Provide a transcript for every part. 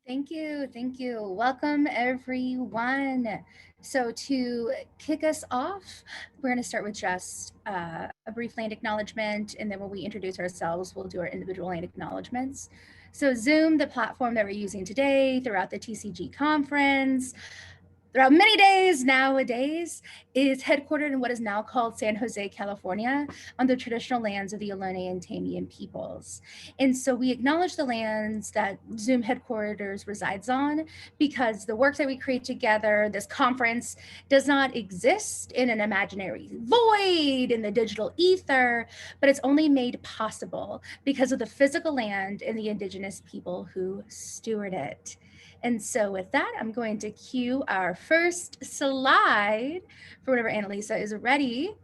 Thank you. Thank you. Welcome, everyone. So, to kick us off, we're going to start with just a brief land acknowledgement. And then when we introduce ourselves, we'll do our individual land acknowledgements. So, Zoom, the platform that we're using today throughout the TCG conference, throughout many days nowadays, is headquartered in what is now called San Jose, California, on the traditional lands of the Ohlone and Tamian peoples. And so we acknowledge the lands that Zoom headquarters resides on because the work that we create together, this conference, does not exist in an imaginary void in the digital ether, but it's only made possible because of the physical land and the indigenous people who steward it. And so with that, I'm going to cue our first slide for whenever Annalisa is ready.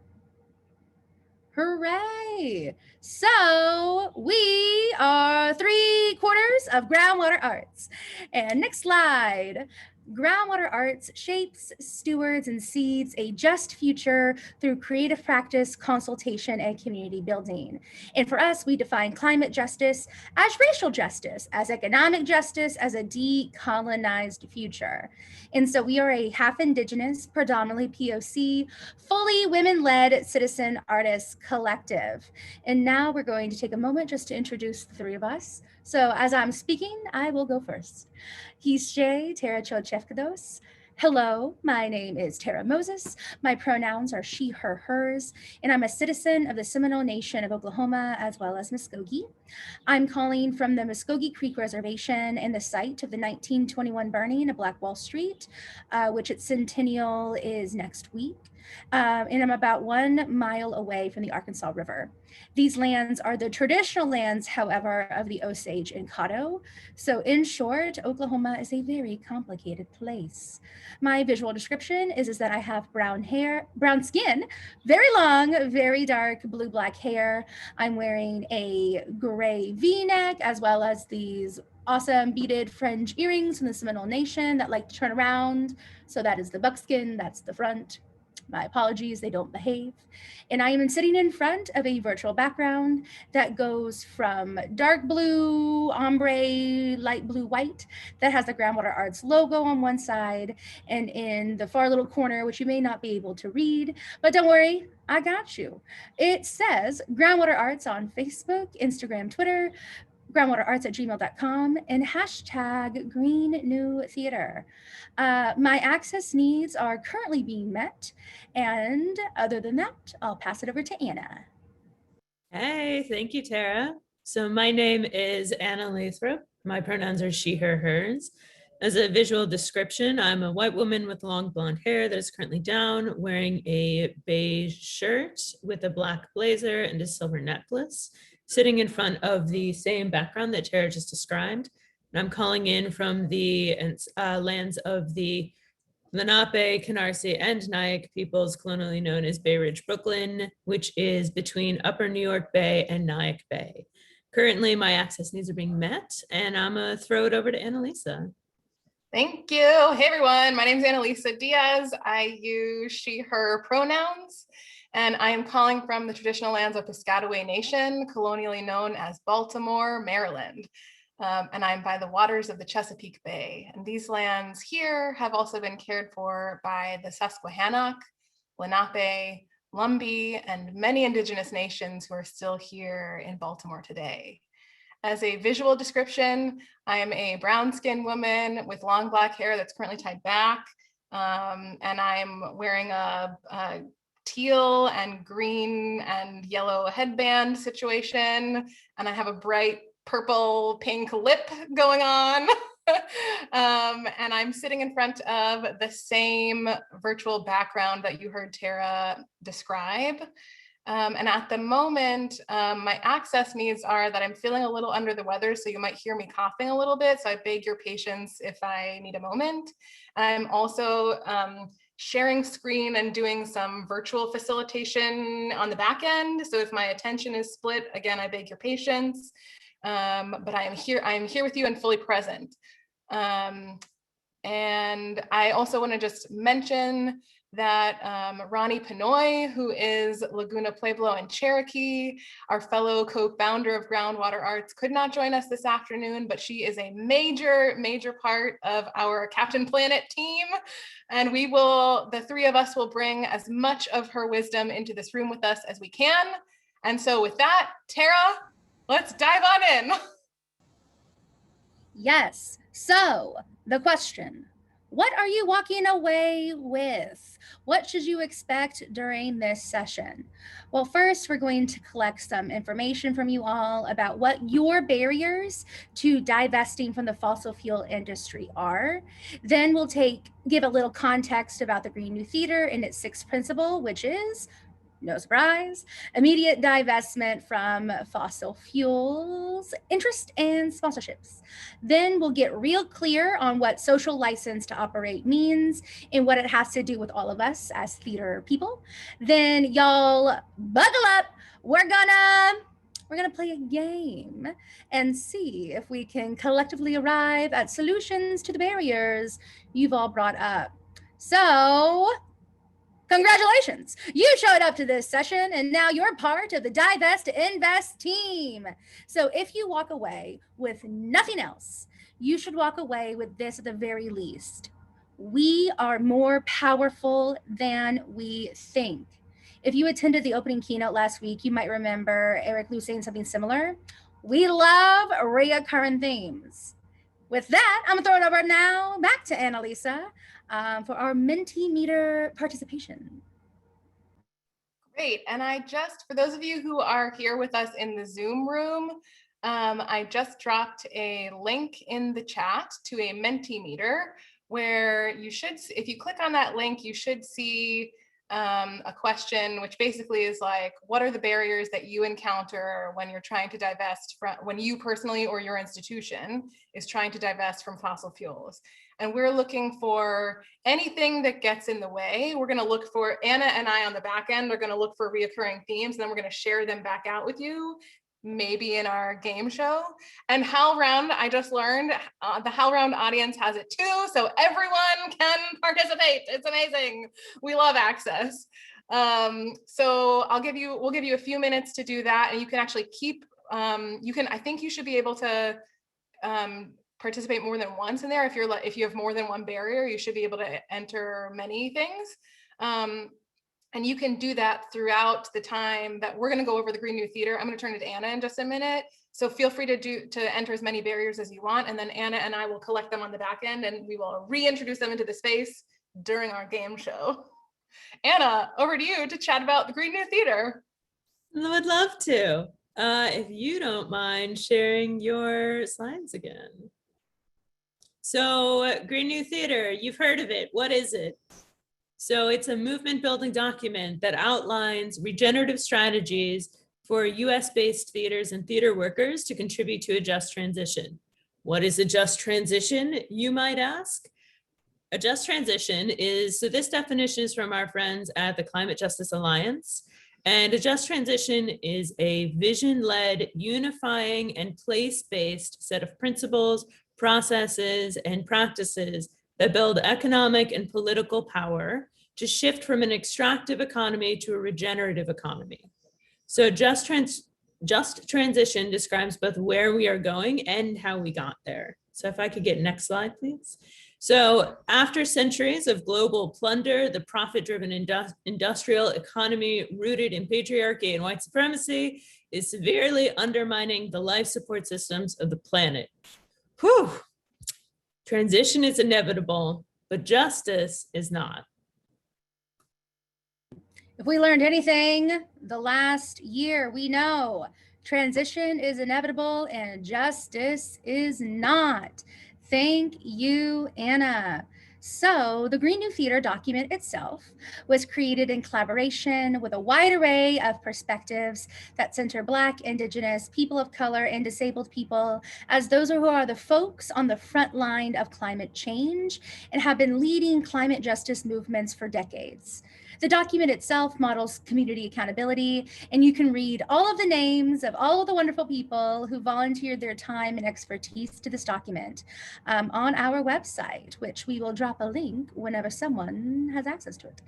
Hooray! So we are 3/4 of Groundwater Arts. And next slide. Groundwater Arts shapes, stewards, and seeds a just future through creative practice, consultation, and community building. And for us, we define climate justice as racial justice, as economic justice, as a decolonized future. And so we are a half Indigenous, predominantly POC, fully women-led citizen artist collective. And now we're going to take a moment just to introduce the three of us. So as I'm speaking, I will go first. Hische Tara Chochefkados. Hello, my name is Tara Moses. My pronouns are she, her, hers, and I'm a citizen of the Seminole Nation of Oklahoma as well as Muskogee. I'm calling from the Muskogee Creek Reservation and the site of the 1921 burning of Black Wall Street, which its centennial is next week. And I'm about 1 mile away from the Arkansas River. These lands are the traditional lands, however, of the Osage and Caddo. So in short, Oklahoma is a very complicated place. My visual description is that I have brown skin, very long, very dark blue-black hair. I'm wearing a gray V-neck as well as these awesome beaded fringe earrings from the Seminole Nation that like to turn around. So that is the buckskin, that's the front. My apologies, they don't behave. And I am sitting in front of a virtual background that goes from dark blue, ombre, light blue, white, that has the Groundwater Arts logo on one side, and in the far little corner, which you may not be able to read, but don't worry, I got you. It says Groundwater Arts on Facebook, Instagram, Twitter, groundwaterarts@gmail.com, and hashtag Green New Theater. My access needs are currently being met. And other than that, I'll pass it over to Anna. Hey, thank you, Tara. So my name is Anna Lathrop. My pronouns are she, her, hers. As a visual description, I'm a white woman with long blonde hair that is currently down, wearing a beige shirt with a black blazer and a silver necklace, sitting in front of the same background that Tara just described. And I'm calling in from the lands of the Lenape, Canarsie, and Nyack peoples, colonially known as Bay Ridge, Brooklyn, which is between Upper New York Bay and Nyack Bay. Currently, my access needs are being met, and I'm going to throw it over to Annalisa. Thank you. Hey, everyone. My name is Annalisa Diaz. I use she, her pronouns, and I am calling from the traditional lands of Piscataway Nation, colonially known as Baltimore, Maryland. And I'm by the waters of the Chesapeake Bay. And these lands here have also been cared for by the Susquehannock, Lenape, Lumbee, and many indigenous nations who are still here in Baltimore today. As a visual description, I am a brown-skinned woman with long black hair that's currently tied back, and I'm wearing a teal and green and yellow headband situation, and I have a bright purple pink lip going on. And I'm sitting in front of the same virtual background that you heard Tara describe. And at the moment, my access needs are that I'm feeling a little under the weather, so you might hear me coughing a little bit, so I beg your patience if I need a moment. I'm also sharing screen and doing some virtual facilitation on the back end, so if my attention is split, again, I beg your patience. But I am here with you and fully present. And I also want to just mention that Ronnie Pinoy, who is Laguna Pueblo and Cherokee, our fellow co-founder of Groundwater Arts, could not join us this afternoon, but she is a major, major part of our Captain Planet team. And the three of us will bring as much of her wisdom into this room with us as we can. And so with that, Tara, let's dive on in. Yes. So the question, what are you walking away with? What should you expect during this session? Well, first, we're going to collect some information from you all about what your barriers to divesting from the fossil fuel industry are. Then we'll give a little context about the Green New Theater and its sixth principle, which is, no surprise, immediate divestment from fossil fuels, interest, and sponsorships. Then we'll get real clear on what social license to operate means and what it has to do with all of us as theater people. Then y'all buckle up. We're gonna play a game and see if we can collectively arrive at solutions to the barriers you've all brought up. So, congratulations, you showed up to this session and now you're part of the Divest to Invest team. So if you walk away with nothing else, you should walk away with this at the very least. We are more powerful than we think. If you attended the opening keynote last week, you might remember Eric Liu saying something similar. We love reoccurring themes. With that, I'm gonna throw it over now back to Annalisa for our Mentimeter participation. Great, and for those of you who are here with us in the Zoom room, I just dropped a link in the chat to a Mentimeter where if you click on that link, you should see a question, which basically is like, what are the barriers that you encounter when you're trying to divest when you personally or your institution is trying to divest from fossil fuels? And we're looking for anything that gets in the way. We're going to look for, Anna and I on the back end are going to look for reoccurring themes, and then we're going to share them back out with you, maybe in our game show. And HowlRound, I just learned, the HowlRound audience has it too, so everyone can participate. It's amazing. We love access. So we'll give you a few minutes to do that, and you can actually I think you should be able to participate more than once in there. If you have more than one barrier, you should be able to enter many things. And you can do that throughout the time that we're going to go over the Green New Theater. I'm going to turn it to Anna in just a minute. So feel free to enter as many barriers as you want. And then Anna and I will collect them on the back end and we will reintroduce them into the space during our game show. Anna, over to you to chat about the Green New Theater. I would love to. If you don't mind sharing your slides again. So Green New Theater, you've heard of it. What is it? So it's a movement building document that outlines regenerative strategies for US-based theaters and theater workers to contribute to a just transition. What is a just transition, you might ask? A just transition so this definition is from our friends at the Climate Justice Alliance. And a just transition is a vision-led, unifying, and place-based set of principles, processes, and practices that build economic and political power to shift from an extractive economy to a regenerative economy. So just transition describes both where we are going and how we got there. So if I could get next slide, please. So after centuries of global plunder, the profit-driven industrial economy rooted in patriarchy and white supremacy is severely undermining the life support systems of the planet. Whew. Transition is inevitable, but justice is not. If we learned anything the last year, we know transition is inevitable and justice is not. Thank you, Anna. So the Green New Theater document itself was created in collaboration with a wide array of perspectives that center Black, Indigenous, people of color, and disabled people as those who are the folks on the front line of climate change and have been leading climate justice movements for decades. The document itself models community accountability, and you can read all of the names of all of the wonderful people who volunteered their time and expertise to this document on our website, which we will drop a link whenever someone has access to it.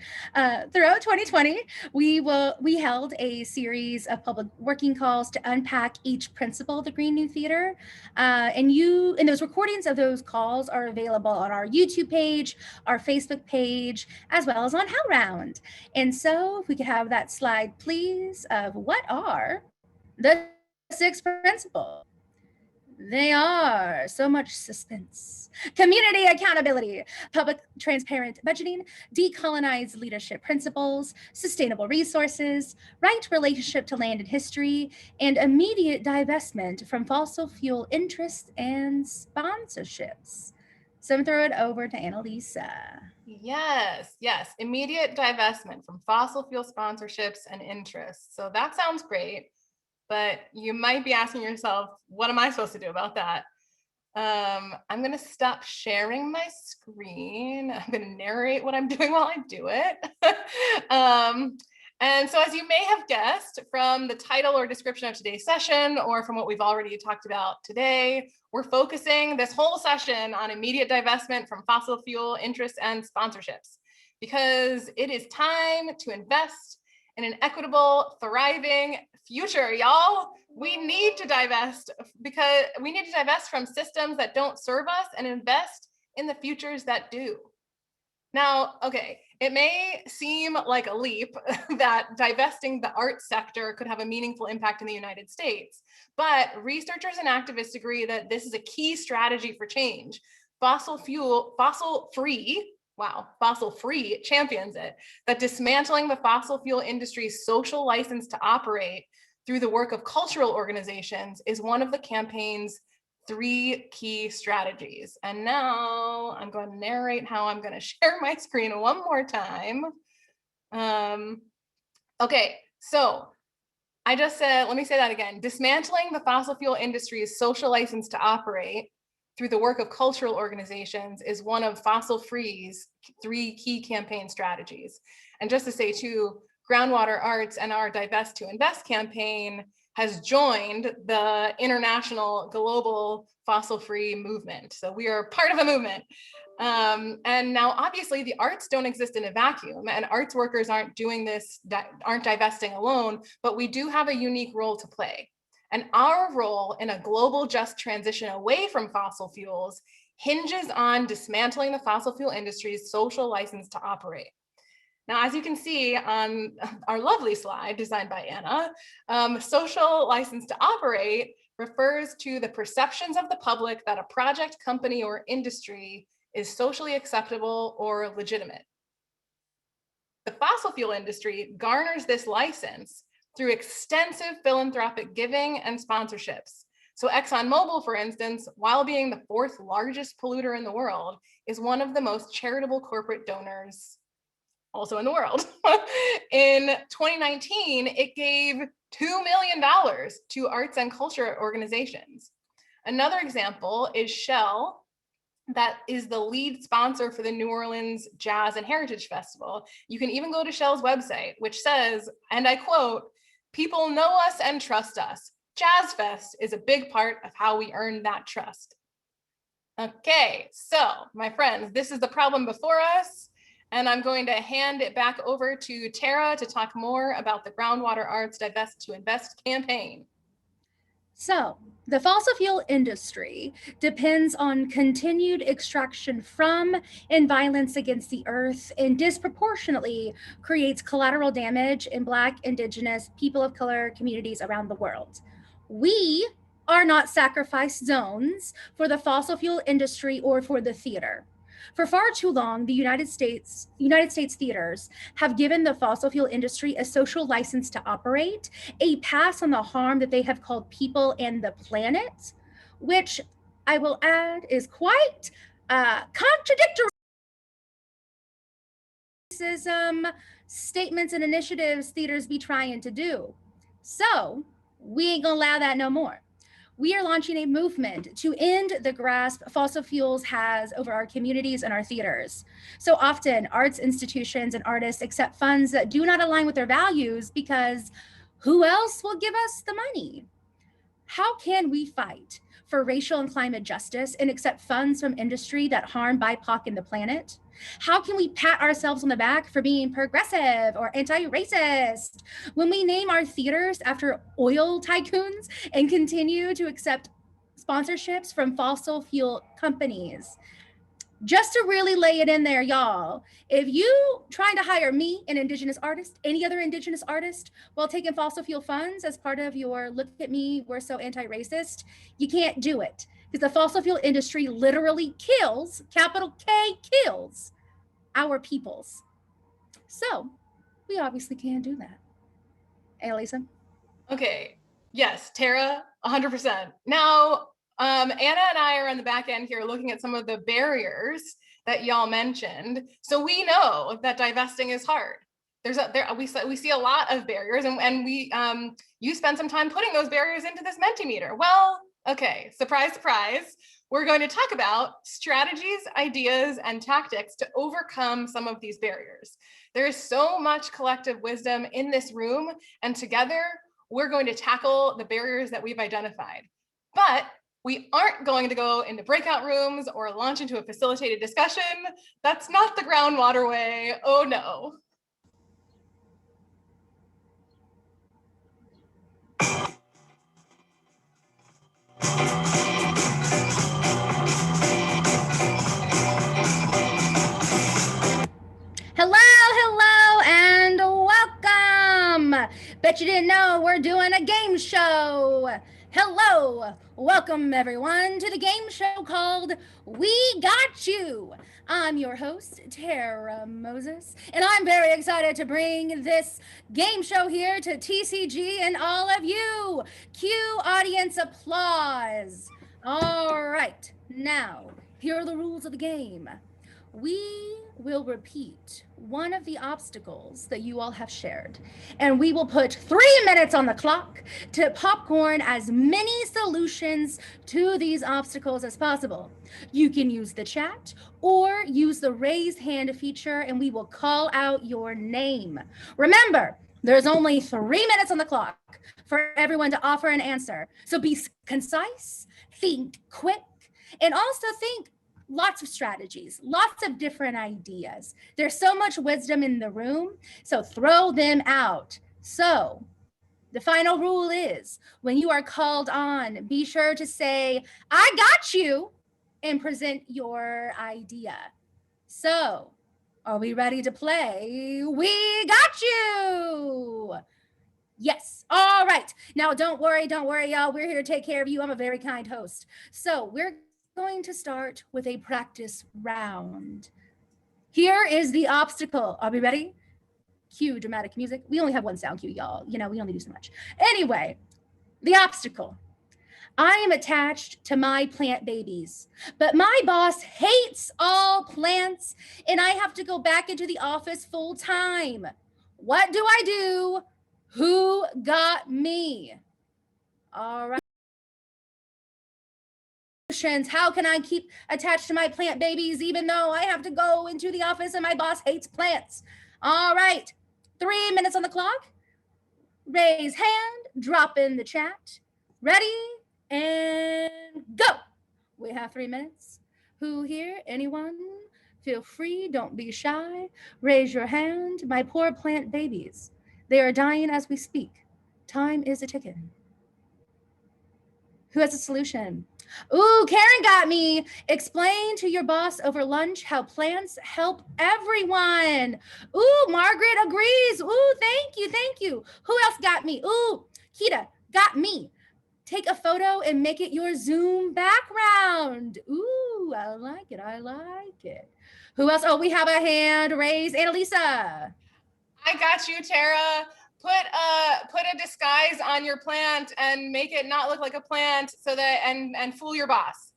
Throughout 2020, we held a series of public working calls to unpack each principle of the Green New Theater, and those recordings of those calls are available on our YouTube page, our Facebook page, as well as on HowlRound. And so if we could have that slide, please, of what are the 6 principles. They are so much suspense: community accountability, public transparent budgeting, decolonized leadership principles, sustainable resources, right relationship to land and history, and immediate divestment from fossil fuel interests and sponsorships. So I'm going to throw it over to Annalisa. Yes, immediate divestment from fossil fuel sponsorships and interests. So that sounds great, but you might be asking yourself, what am I supposed to do about that? I'm going to stop sharing my screen. I'm going to narrate what I'm doing while I do it. And so, as you may have guessed from the title or description of today's session, or from what we've already talked about today, we're focusing this whole session on immediate divestment from fossil fuel interests and sponsorships, because it is time to invest in an equitable, thriving future, y'all. We need to divest, because we need to divest from systems that don't serve us and invest in the futures that do. Now, okay, it may seem like a leap that divesting the arts sector could have a meaningful impact in the United States, but researchers and activists agree that this is a key strategy for change. Fossil free champions it, that dismantling the fossil fuel industry's social license to operate through the work of cultural organizations is one of the campaign's 3 key strategies. And now I'm going to narrate how I'm going to share my screen one more time. Okay, so I just said, let me say that again. Dismantling the fossil fuel industry's social license to operate through the work of cultural organizations is one of Fossil Free's 3 key campaign strategies. And just to say too, Groundwater Arts and our Divest to Invest campaign has joined the international global fossil free movement. So we are part of a movement. And now obviously the arts don't exist in a vacuum, and arts workers aren't doing this, aren't divesting alone, but we do have a unique role to play. And our role in a global just transition away from fossil fuels hinges on dismantling the fossil fuel industry's social license to operate. Now, as you can see on our lovely slide designed by Anna, social license to operate refers to the perceptions of the public that a project, company, or industry is socially acceptable or legitimate. The fossil fuel industry garners this license through extensive philanthropic giving and sponsorships. So ExxonMobil, for instance, while being the 4th largest polluter in the world, is one of the most charitable corporate donors also in the world. In 2019, it gave $2 million to arts and culture organizations. Another example is Shell, that is the lead sponsor for the New Orleans Jazz and Heritage Festival. You can even go to Shell's website, which says, and I quote, "People know us and trust us. Jazz Fest is a big part of how we earn that trust." Okay, so my friends, this is the problem before us. And I'm going to hand it back over to Tara to talk more about the Groundwater Arts Divest to Invest campaign. So the fossil fuel industry depends on continued extraction from and violence against the earth, and disproportionately creates collateral damage in Black, Indigenous, people of color communities around the world. We are not sacrifice zones for the fossil fuel industry or for the theater. For far too long, the United States theaters have given the fossil fuel industry a social license to operate, a pass on the harm that they have called people and the planet, which I will add is quite contradictory statements and initiatives theaters be trying to do. So we ain't gonna allow that no more. we are launching a movement to end the grasp fossil fuels has over our communities and our theaters. So often, arts institutions and artists accept funds that do not align with their values because who else will give us the money? How can we fight for racial and climate justice and accept funds from industry that harm BIPOC and the planet? How can we pat ourselves on the back for being progressive or anti-racist when we name our theaters after oil tycoons and continue to accept sponsorships from fossil fuel companies? Just to really lay it in there, y'all, if you trying to hire me, an Indigenous artist, any other Indigenous artist, while taking fossil fuel funds as part of your look at me, we're so anti-racist, you can't do it. Because the fossil fuel industry literally kills, capital K, kills our peoples. So we obviously can't do that. Hey, Lisa? Okay, yes, Tara, 100%. Now, Anna and I are on the back end here looking at some of the barriers that y'all mentioned. So we know that divesting is hard. We see a lot of barriers, and you spend some time putting those barriers into this Mentimeter. Well, okay, surprise, surprise. We're going to talk about strategies, ideas, and tactics to overcome some of these barriers. There is so much collective wisdom in this room, and together we're going to tackle the barriers that we've identified. But we aren't going to go into breakout rooms or launch into a facilitated discussion. That's not the groundwater way. Oh no. Hello, and welcome. Bet you didn't know we're doing a game show. Hello, welcome everyone to the game show called We Got You. I'm your host, Tara Moses, and I'm very excited to bring this game show here to TCG and all of you. Cue audience applause. All right, now, here are the rules of the game. We will repeat one of the obstacles that you all have shared, and we will put 3 minutes on the clock to popcorn as many solutions to these obstacles as possible. You can use the chat or use the raise hand feature, and we will call out your name. Remember, there's only 3 minutes on the clock for everyone to offer an answer. So be concise, think quick, and also think lots of strategies, lots of different ideas. There's so much wisdom in the room, so throw them out. So the final rule is when you are called on, be sure to say, I got you, and present your idea. So are we ready to play? We got you. Yes. All right. Now, don't worry, y'all. We're here to take care of you. I'm a very kind host. So we're going to start with a practice round. Here is the obstacle. Are we ready? Cue dramatic music. We only have one sound cue, y'all. You know, we only do so much. Anyway, the obstacle. I am attached to my plant babies, but my boss hates all plants and I have to go back into the office full time. What do I do? Who got me? All right. How can I keep attached to my plant babies even though I have to go into the office and my boss hates plants? All right, 3 minutes on the clock. Raise hand, drop in the chat. Ready and go. We have 3 minutes. Who here? Anyone? Feel free, don't be shy. Raise your hand. My poor plant babies. They are dying as we speak. Time is a ticking. Who has a solution? Ooh, Karen got me. Explain to your boss over lunch how plants help everyone. Ooh, Margaret agrees. Ooh, thank you, thank you. Who else got me? Ooh, Kita got me. Take a photo and make it your Zoom background. Ooh, I like it, I like it. Who else? Oh, we have a hand raised. Annalisa. I got you, Tara. Put a disguise on your plant and make it not look like a plant so that and fool your boss.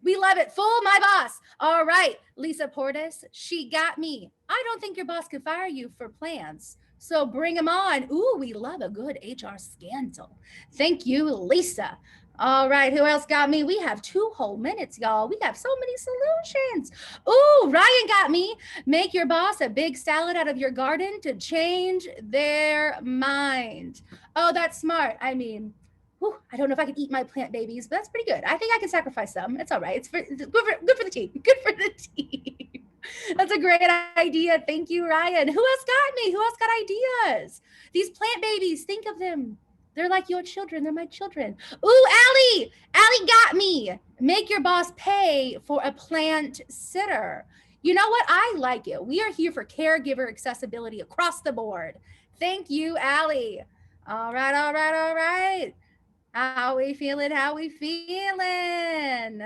We love it. Fool my boss. All right, Lisa Portis, she got me. I don't think your boss can fire you for plants. So bring him on. Ooh, we love a good HR scandal. Thank you, Lisa. All right, who else got me? We have 2 whole minutes, y'all. We have so many solutions. Ooh, Ryan got me. Make your boss a big salad out of your garden to change their mind. Oh, that's smart. I mean, whew, I don't know if I can eat my plant babies, but that's pretty good. I think I can sacrifice some. It's all right. It's good for the team. Good for the team. That's a great idea. Thank you, Ryan. Who else got me? Who else got ideas? These plant babies, think of them. They're like your children. They're my children. Ooh, Allie. Allie got me. Make your boss pay for a plant sitter. You know what? I like it. We are here for caregiver accessibility across the board. Thank you, Allie. All right, all right, all right. How we feeling? How we feeling?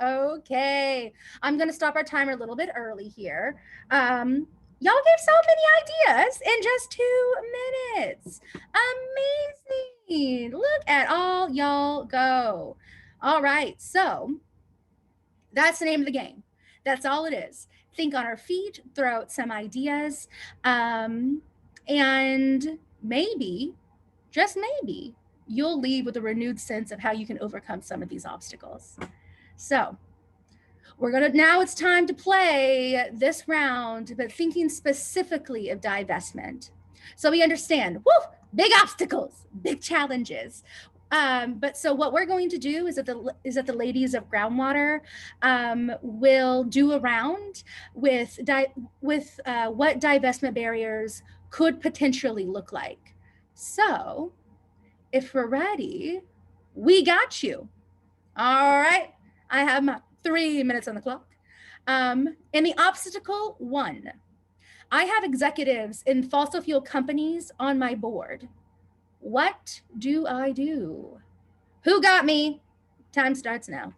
Okay. I'm going to stop our timer a little bit early here. Y'all gave so many ideas in just 2 minutes. Amazing. Look at all y'all go. All right. So that's the name of the game. That's all it is. Think on our feet, throw out some ideas, and maybe, just maybe, you'll leave with a renewed sense of how you can overcome some of these obstacles. So now it's time to play this round, but thinking specifically of divestment. So we understand, big obstacles, big challenges. But so what we're going to do is that the ladies of Groundwater will do a round with what divestment barriers could potentially look like. So if we're ready, we got you. All right. I have my 3 minutes on the clock. In the obstacle 1, I have executives in fossil fuel companies on my board. What do I do? Who got me? Time starts now.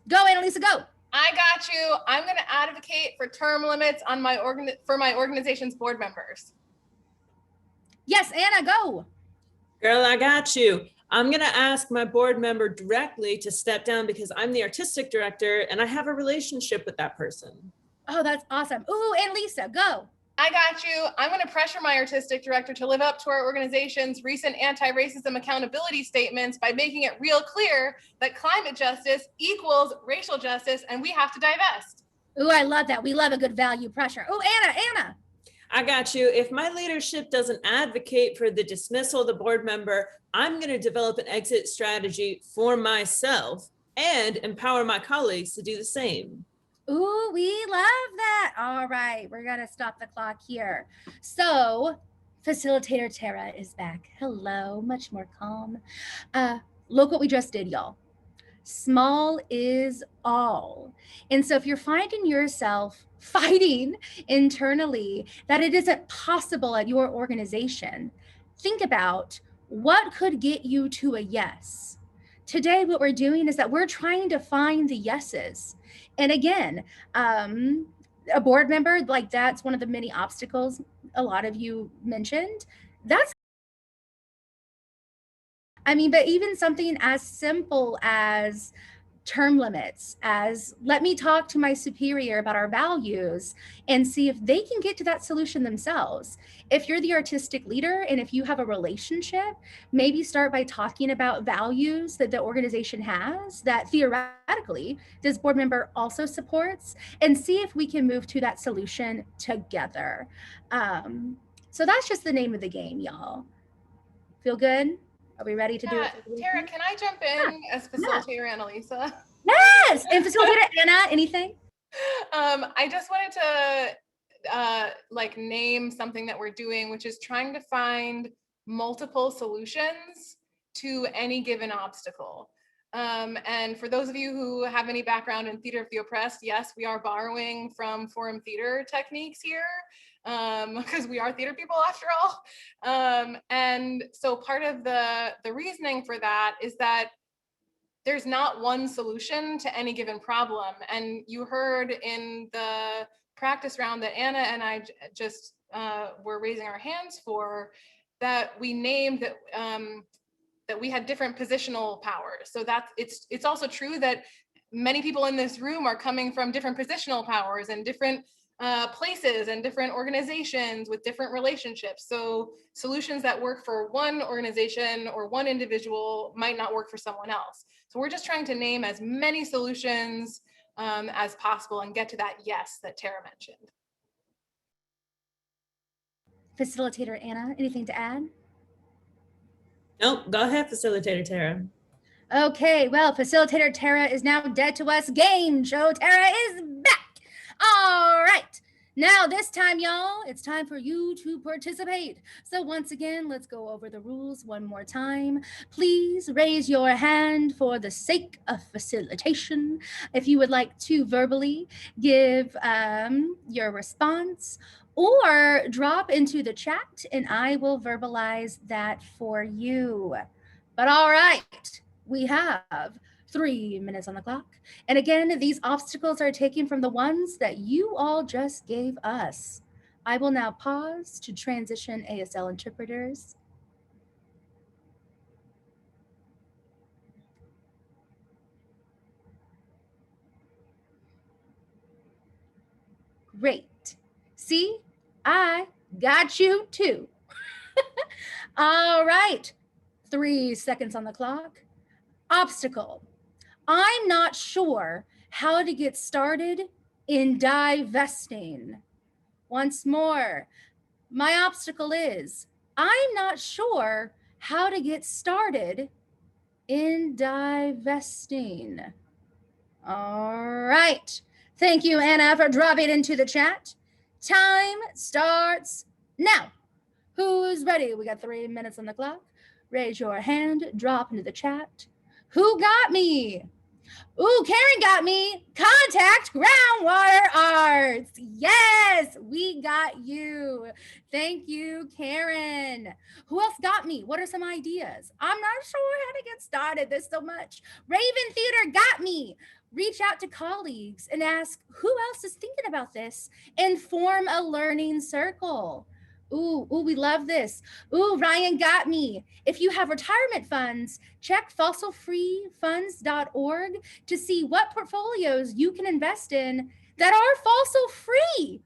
Go, Annalisa, go. I got you. I'm going to advocate for term limits on my organization's board members. Yes, Anna, go. Girl, I got you. I'm going to ask my board member directly to step down because I'm the artistic director and I have a relationship with that person. Oh, that's awesome. Ooh, Annalisa, go. I got you. I'm going to pressure my artistic director to live up to our organization's recent anti-racism accountability statements by making it real clear that climate justice equals racial justice and we have to divest. Ooh, I love that. We love a good value pressure. Ooh, Anna. I got you. If my leadership doesn't advocate for the dismissal of the board member, I'm going to develop an exit strategy for myself and empower my colleagues to do the same. Ooh, we love that. All right, we're going to stop the clock here. So, Facilitator Tara is back. Hello, much more calm. Look what we just did, y'all. Small is all. And so if you're finding yourself fighting internally that it isn't possible at your organization, think about what could get you to a yes. Today, what we're doing is that we're trying to find the yeses. And again, a board member, like that's one of the many obstacles a lot of you mentioned. But even something as simple as term limits, as let me talk to my superior about our values and see if they can get to that solution themselves. If you're the artistic leader and if you have a relationship, maybe start by talking about values that the organization has that theoretically this board member also supports, and see if we can move to that solution together. So that's just the name of the game, y'all. Feel good? Are we ready to do it? Tara, can I jump in as facilitator Annalisa? Yes, and facilitator Anna, anything? I just wanted to name something that we're doing, which is trying to find multiple solutions to any given obstacle. And for those of you who have any background in theater of the oppressed, yes, we are borrowing from forum theater techniques here, because we are theater people after all. And so part of the reasoning for that is that there's not one solution to any given problem. And you heard in the practice round that Anna and I just were raising our hands for, that we named that we had different positional powers. So that's it's also true that many people in this room are coming from different positional powers and different places and different organizations with different relationships. So solutions that work for one organization or one individual might not work for someone else. So we're just trying to name as many solutions as possible and get to that yes that Tara mentioned. Facilitator Anna, anything to add? Nope, go ahead, Facilitator Tara. Okay, well, Facilitator Tara is now dead to us. Game show Tara is back. All right. Now, this time, y'all, it's time for you to participate. So once again, let's go over the rules one more time. Please raise your hand for the sake of facilitation if you would like to verbally give your response, or drop into the chat and I will verbalize that for you. But all right, we have 3 minutes on the clock. And again, these obstacles are taken from the ones that you all just gave us. I will now pause to transition ASL interpreters. Great. See, I got you too. All right, 3 seconds on the clock. Obstacle. I'm not sure how to get started in divesting. Once more, my obstacle is I'm not sure how to get started in divesting. All right. Thank you, Anna, for dropping into the chat. Time starts now. Who's ready? We got 3 minutes on the clock. Raise your hand, drop into the chat. Who got me? Ooh, Karen got me. Contact Groundwater Arts. Yes, we got you. Thank you, Karen. Who else got me? What are some ideas? I'm not sure how to get started. There's so much. Raven Theater got me. Reach out to colleagues and ask who else is thinking about this and form a learning circle. Ooh, we love this. Ooh, Ryan got me. If you have retirement funds, check fossilfreefunds.org to see what portfolios you can invest in that are fossil free.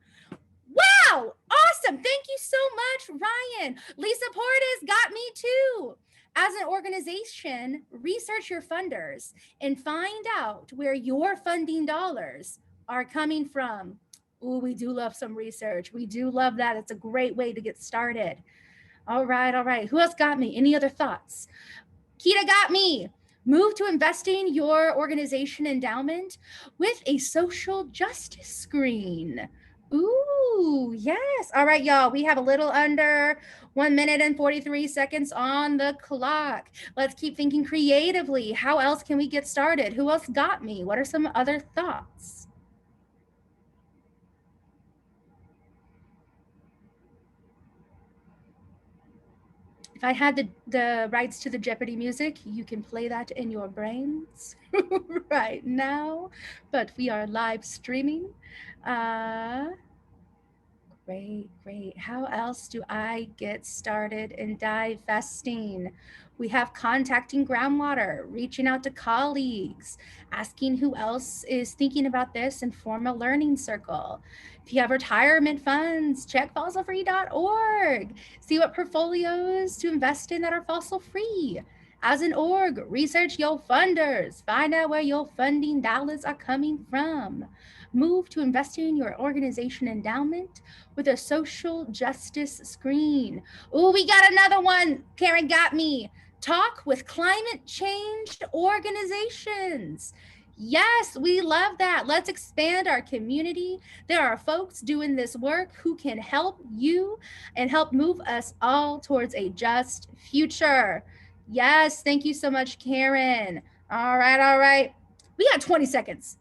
Wow, awesome. Thank you so much, Ryan. Lisa Portis got me too. As an organization, research your funders and find out where your funding dollars are coming from. Ooh, we do love some research. We do love that. It's a great way to get started. All right. Who else got me? Any other thoughts? Kita got me. Move to investing your organization endowment with a social justice screen. Ooh, yes. All right, y'all. We have a little under 1 minute and 43 seconds on the clock. Let's keep thinking creatively. How else can we get started? Who else got me? What are some other thoughts? If I had the rights to the Jeopardy music, you can play that in your brains right now, but we are live streaming. Great. How else do I get started in divesting? We have contacting Groundwater, reaching out to colleagues, asking who else is thinking about this and form a learning circle. If you have retirement funds, check fossilfree.org. See what portfolios to invest in that are fossil free. As an org, research your funders. Find out where your funding dollars are coming from. Move to investing in your organization endowment with a social justice screen. Oh, we got another one. Karen got me. Talk with climate change organizations. Yes, we love that. Let's expand our community. There are folks doing this work who can help you and help move us all towards a just future. Yes, thank you so much, Karen. All right. We got 20 seconds.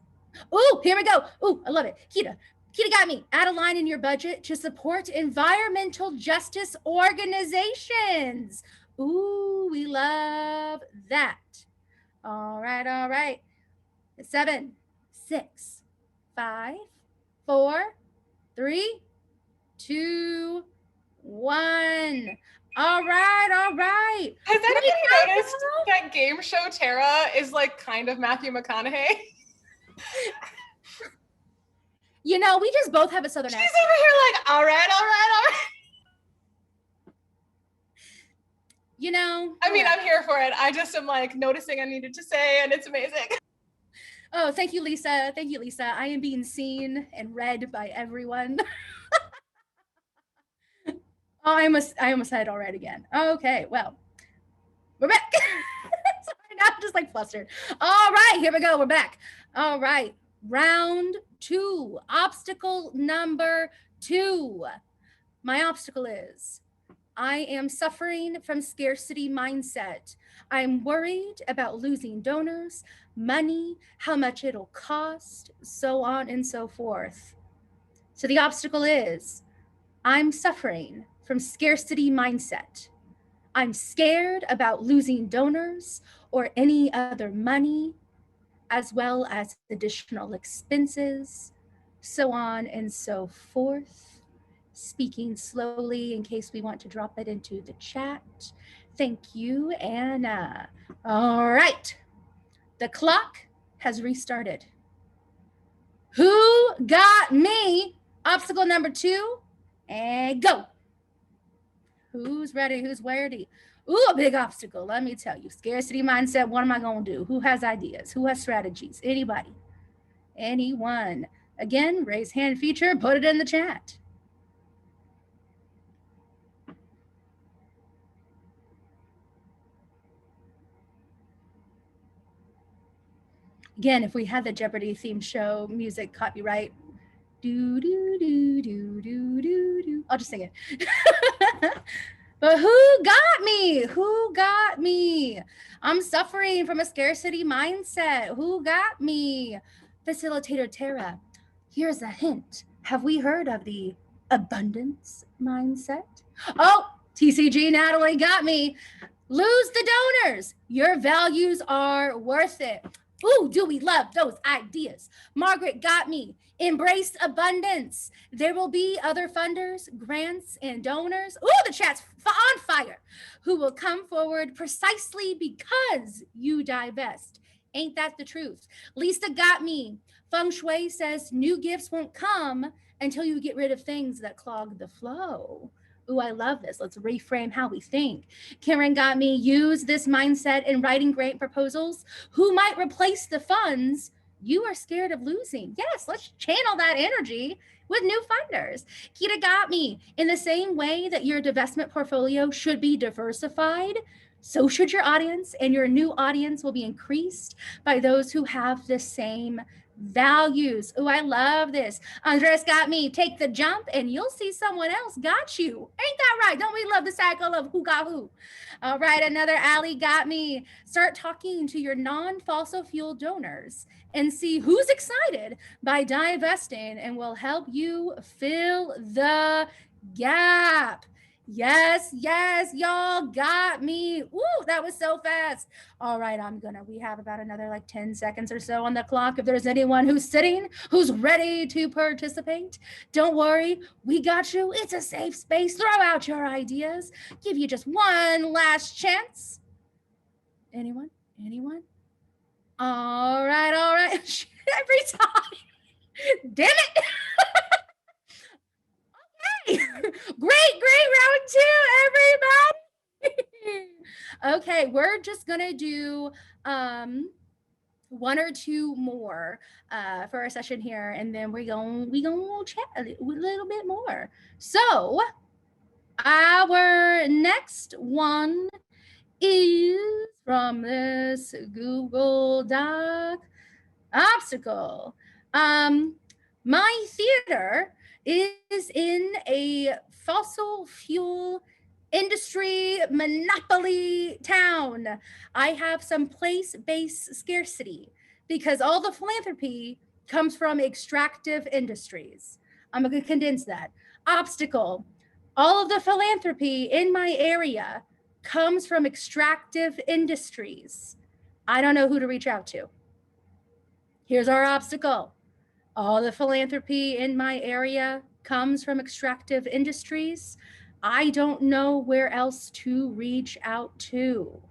Oh, here we go. Oh, I love it. Kita got me. Add a line in your budget to support environmental justice organizations. Ooh, we love that. All right. 7, 6, 5, 4, 3, 2, 1. All right. Has anybody noticed that game show Tara is like kind of Matthew McConaughey? You know, we just both have a Southern She's accent. over here like, all right. You know, I mean, whatever. I'm here for it. I just am like noticing I needed to say, and it's amazing. Oh, thank you, Lisa. Thank you, Lisa. I am being seen and read by everyone. Oh, I almost had it all right again. Okay, well, we're back. Sorry, now I'm just like flustered. All right, here we go. We're back. All right, round 2, obstacle number 2. My obstacle is I am suffering from scarcity mindset. I'm worried about losing donors, money, how much it'll cost, so on and so forth. So the obstacle is I'm suffering from scarcity mindset. I'm scared about losing donors or any other money, as well as additional expenses, so on and so forth. Speaking slowly in case we want to drop it into the chat. Thank you, Anna. All right, the clock has restarted. Who got me? Obstacle number 2, and go. Who's ready? Who's ready? Ooh, a big obstacle. Let me tell you. Scarcity mindset. What am I going to do? Who has ideas? Who has strategies? Anybody? Anyone? Again, raise hand feature. Put it in the chat. Again, if we had the Jeopardy theme show music copyright, do do do do do do do. I'll just sing it. But who got me? Who got me? I'm suffering from a scarcity mindset. Who got me? Facilitator Tara, here's a hint. Have we heard of the abundance mindset? Oh, TCG Natalie got me. Lose the donors. Your values are worth it. Ooh, do we love those ideas? Margaret got me. Embrace abundance. There will be other funders, grants, and donors. Ooh, the chat's on fire. Who will come forward precisely because you divest. Ain't that the truth? Lisa got me. Feng Shui says new gifts won't come until you get rid of things that clog the flow. Ooh, I love this. Let's reframe how we think. Karen got me. Use this mindset in writing grant proposals. Who might replace the funds you are scared of losing? Yes, let's channel that energy with new funders. Kita got me. In the same way that your divestment portfolio should be diversified, so should your audience, and your new audience will be increased by those who have the same values. Oh, I love this. Andres got me. Take the jump and you'll see someone else got you. Ain't that right? Don't we love the cycle of who got who? All right, another Allie got me. Start talking to your non-fossil fuel donors and see who's excited by divesting and will help you fill the gap. Yes, y'all got me. Ooh, that was so fast. All right, we have about another like 10 seconds or so on the clock. If there's anyone who's sitting, who's ready to participate, don't worry, we got you. It's a safe space. Throw out your ideas. Give you just one last chance. Anyone? All right. Every time. Damn it. Great round 2, everybody. Okay, we're just gonna do 1 or 2 more for our session here, and then we gonna chat a little bit more. So our next one is from this Google Doc obstacle. My theater is in a fossil fuel industry monopoly town. I have some place-based scarcity because all the philanthropy comes from extractive industries. I'm going to condense that. Obstacle. All of the philanthropy in my area comes from extractive industries. I don't know who to reach out to. Here's our obstacle. All the philanthropy in my area comes from extractive industries. I don't know where else to reach out to.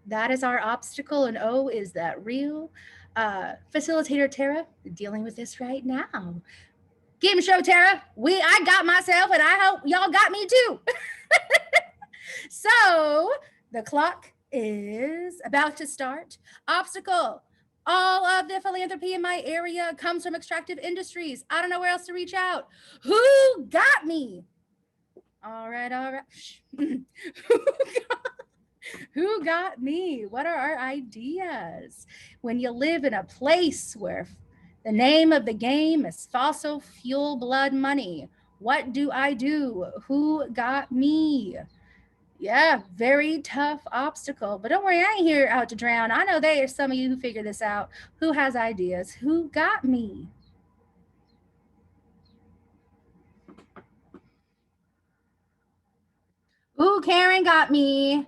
That is our obstacle. And oh, is that real? Facilitator Tara, dealing with this right now. Game show Tara, I got myself and I hope y'all got me too. So the clock is about to start. Obstacle. All of the philanthropy in my area comes from extractive industries. I don't know where else to reach out. Who got me? All right. Who got me? What are our ideas? When you live in a place where the name of the game is fossil fuel blood money, what do I do? Who got me? Yeah, very tough obstacle. But don't worry, I ain't here out to drown. I know there's some of you who figure this out. Who has ideas? Who got me? Ooh, Karen got me.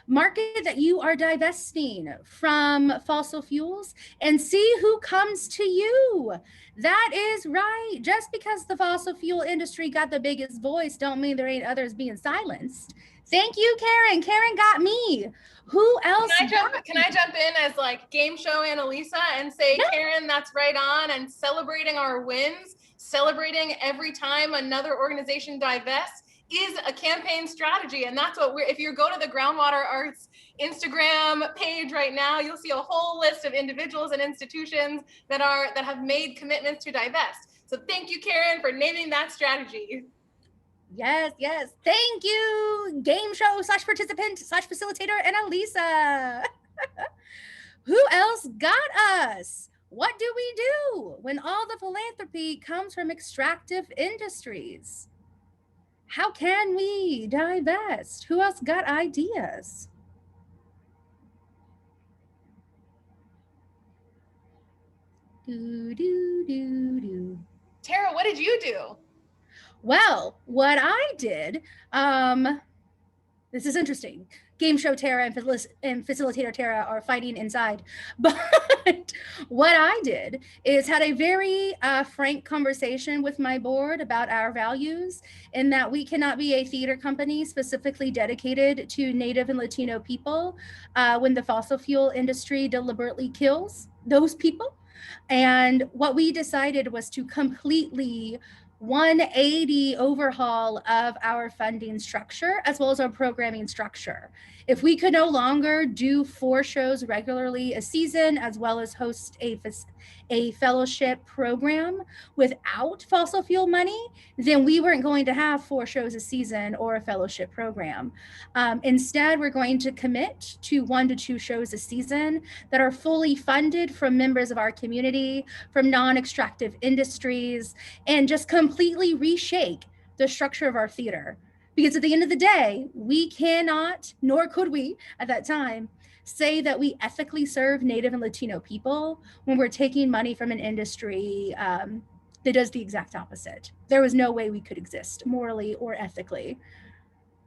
Market that you are divesting from fossil fuels and see who comes to you. That is right. Just because the fossil fuel industry got the biggest voice don't mean there ain't others being silenced. Thank you, Karen. Karen got me. Who else? Can I jump in as like game show Annalisa and say, yeah. Karen, that's right on, and celebrating our wins, celebrating every time another organization divests is a campaign strategy. And that's what if you go to the Groundwater Arts Instagram page right now, you'll see a whole list of individuals and institutions that have made commitments to divest. So thank you, Karen, for naming that strategy. Yes. Thank you, game show / participant / facilitator, and Alisa. Who else got us? What do we do when all the philanthropy comes from extractive industries? How can we divest? Who else got ideas? Tara, what did you do? Well, what I did, this is interesting. Game show Tara and facilitator Tara are fighting inside. But what I did is had a very frank conversation with my board about our values, and that we cannot be a theater company specifically dedicated to Native and Latino people when the fossil fuel industry deliberately kills those people. And what we decided was to completely 180 overhaul of our funding structure as well as our programming structure. If we could no longer do 4 shows regularly a season, as well as host a fellowship program without fossil fuel money, then we weren't going to have 4 shows a season or a fellowship program. Instead, we're going to commit to 1 to 2 shows a season that are fully funded from members of our community, from non-extractive industries, and just completely reshake the structure of our theater. Because at the end of the day, we cannot, nor could we at that time, say that we ethically serve Native and Latino people when we're taking money from an industry that does the exact opposite. There was no way we could exist morally or ethically.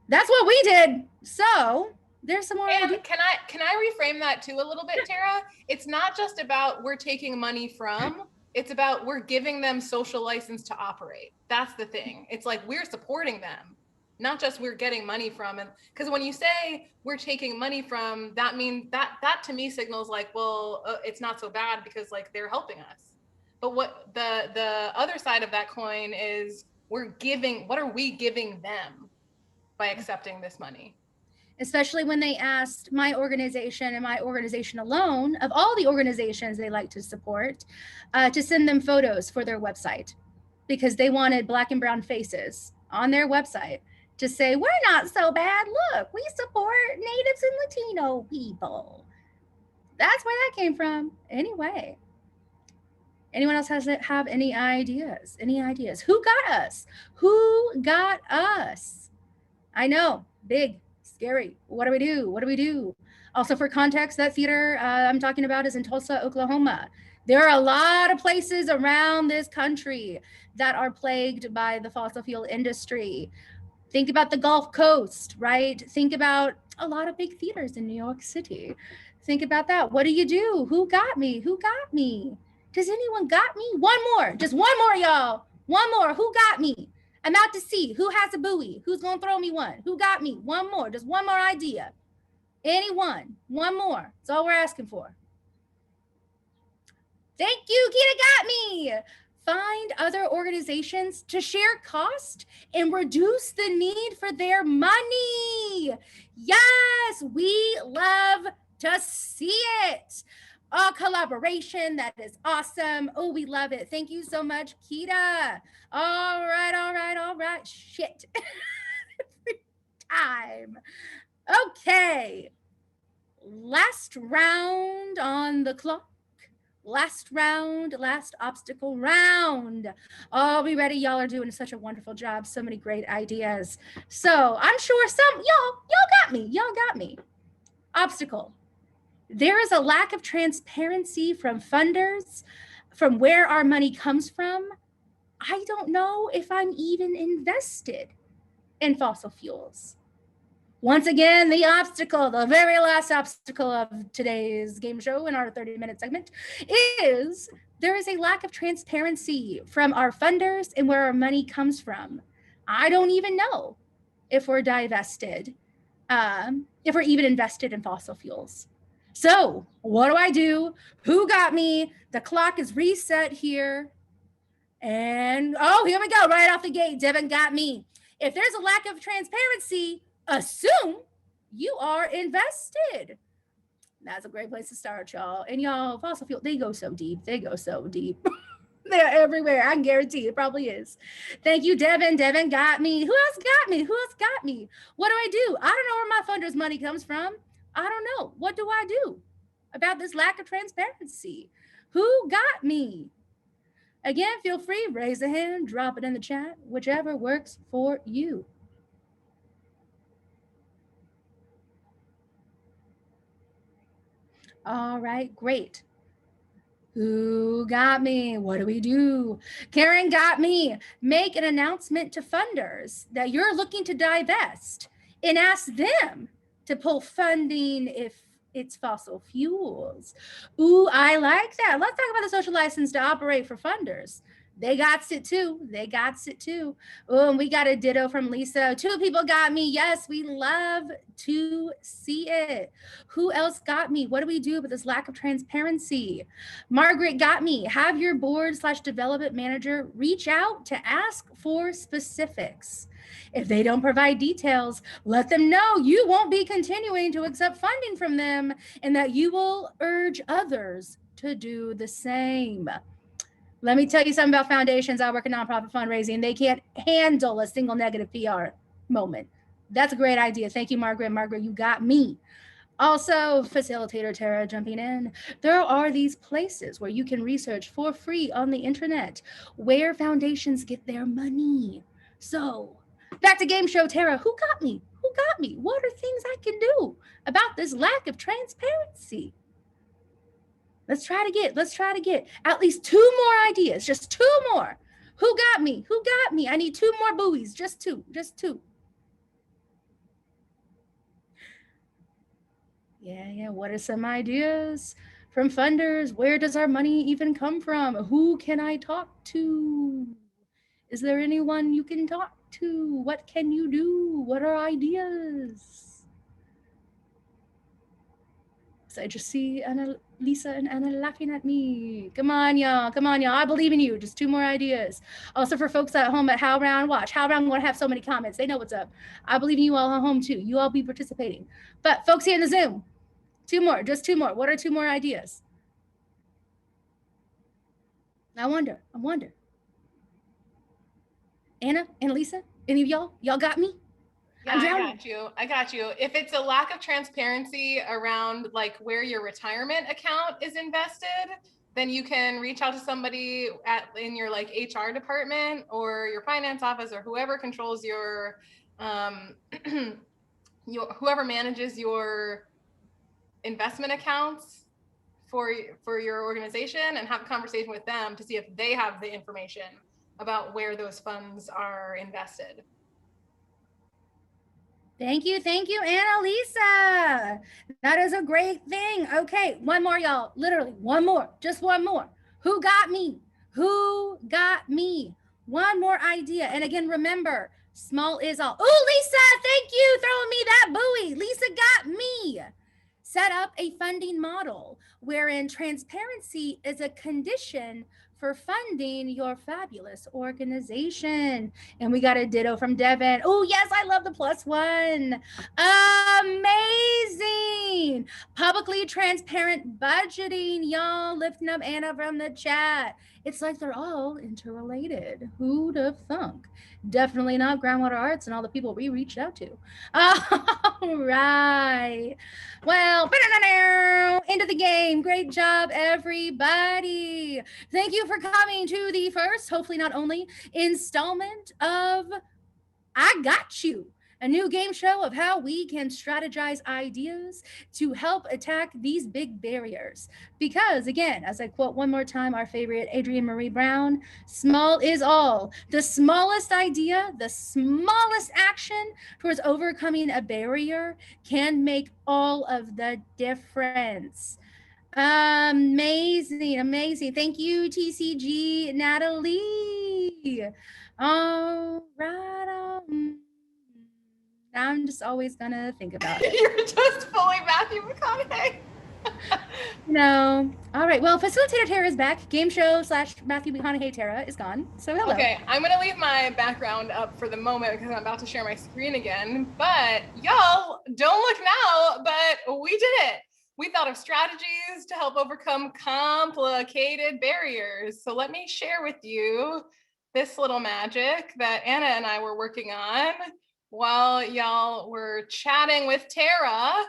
That's what we did. So there's some more. And can I reframe that too a little bit, Tara? It's not just about we're taking money from, it's about we're giving them social license to operate. That's the thing. It's like we're supporting them, not just we're getting money from. And because when you say we're taking money from, that means that to me signals like, well, it's not so bad because like they're helping us. But what the other side of that coin is, what are we giving them by accepting this money? Especially when they asked my organization and my organization alone, of all the organizations they like to support, to send them photos for their website, because they wanted Black and brown faces on their website to say, we're not so bad. Look, we support Natives and Latino people. That's where that came from. Anyway, anyone else have any ideas? Any ideas? Who got us? Who got us? I know, big, scary. What do we do? What do we do? Also, for context, that theater I'm talking about is in Tulsa, Oklahoma. There are a lot of places around this country that are plagued by the fossil fuel industry. Think about the Gulf Coast, right? Think about a lot of big theaters in New York City. Think about that. What do you do? Who got me? Who got me? Does anyone got me? One more, just one more, y'all. One more. Who got me? I'm out to see who has a buoy. Who's gonna throw me one? Who got me? One more, just one more idea. Anyone, one more. That's all we're asking for. Thank you, Kita got me. Find other organizations to share cost and reduce the need for their money. Yes, we love to see it. A collaboration that is awesome. Oh, we love it. Thank you so much, Kita. All right, all right, all right. Shit. Time. Okay. Last round on the clock. Last round, last obstacle round. Oh, be ready. Y'all are doing such a wonderful job. So many great ideas. So I'm sure y'all got me. Y'all got me. Obstacle. There is a lack of transparency from funders, from where our money comes from. I don't know if I'm even invested in fossil fuels. Once again, the obstacle, the very last obstacle of today's game show in our 30-minute segment is there is a lack of transparency from our funders and where our money comes from. I don't even know if we're divested, if we're even invested in fossil fuels. So what do? Who got me? The clock is reset here. And oh, here we go, right off the gate. Devin got me. If there's a lack of transparency, assume you are invested. That's a great place to start, y'all. And y'all, fossil fuel, they go so deep. They go so deep. They're everywhere. I can guarantee it probably is. Thank you, Devin. Devin got me. Who else got me? Who else got me? What do I do? I don't know where my funders' money comes from. I don't know. What do I do about this lack of transparency? Who got me? Again, feel free, raise a hand, drop it in the chat, whichever works for you. All right, great. Who got me? What do we do? Karen got me. Make an announcement to funders that you're looking to divest and ask them to pull funding if it's fossil fuels. Ooh, I like that. Let's talk about the social license to operate for funders. They got it too. They got it too. Oh, and we got a ditto from Lisa. 2 people got me. Yes, we love to see it. Who else got me? What do we do with this lack of transparency? Margaret got me. Have your board/development manager reach out to ask for specifics. If they don't provide details, let them know you won't be continuing to accept funding from them and that you will urge others to do the same. Let me tell you something about foundations. I work in nonprofit fundraising. They can't handle a single negative PR moment. That's a great idea. Thank you, Margaret. Margaret, you got me. Also, facilitator Tara jumping in. There are these places where you can research for free on the internet where foundations get their money. So back to game show, Tara. Who got me? Who got me? What are things I can do about this lack of transparency? Let's try to get at least 2 more ideas, just 2 more. Who got me? Who got me? I need 2 more buoys, just 2. Yeah, what are some ideas from funders? Where does our money even come from? Who can I talk to? Is there anyone you can talk to? What can you do? What are ideas? So I just see Lisa and Anna laughing at me. Come on, y'all. I believe in you. Just 2 more ideas. Also for folks at home at HowlRound, watch. HowlRound going to have so many comments. They know what's up. I believe in you all at home too. You all be participating. But folks here in the Zoom, 2 more, just 2 more. What are 2 more ideas? I wonder. Anna, Lisa, any of y'all got me? Yeah, I got you. If it's a lack of transparency around like where your retirement account is invested, then you can reach out to somebody in your like HR department or your finance office or whoever controls your whoever manages your investment accounts for your organization, and have a conversation with them to see if they have the information about where those funds are invested. Thank you, Annalisa. That is a great thing. Okay, 1 more, y'all. Literally 1 more, just 1 more. Who got me? 1 more idea. And again, remember, small is all. Oh, Lisa, thank you throwing me that buoy. Lisa got me. set up a funding model wherein transparency is a condition for funding your fabulous organization. And we got a ditto from Devin. Oh, yes, I love the +1. Amazing. Publicly transparent budgeting, y'all. Lifting up Anna from the chat. It's like they're all interrelated. Who'd have thunk? Definitely not Groundwater Arts and all the people we reached out to. All right. Well, into the game. Great job, everybody. Thank you for coming to the first, hopefully not only, installment of I Got You, a new game show of how we can strategize ideas to help attack these big barriers. Because, again, as I quote one more time our favorite Adrienne Marie Brown, small is all. The smallest idea, the smallest action towards overcoming a barrier can make all of the difference. Amazing, amazing. Thank you, TCG Natalie. All right. I'm just always gonna think about it. You're just fully Matthew McConaughey. No. All right. Well, Facilitator Tara is back. Game show / Matthew McConaughey Tara is gone. So hello. Okay, I'm gonna leave my background up for the moment because I'm about to share my screen again. But y'all, don't look now, but we did it. We thought of strategies to help overcome complicated barriers. So let me share with you this little magic that Anna and I were working on while y'all were chatting with Tara.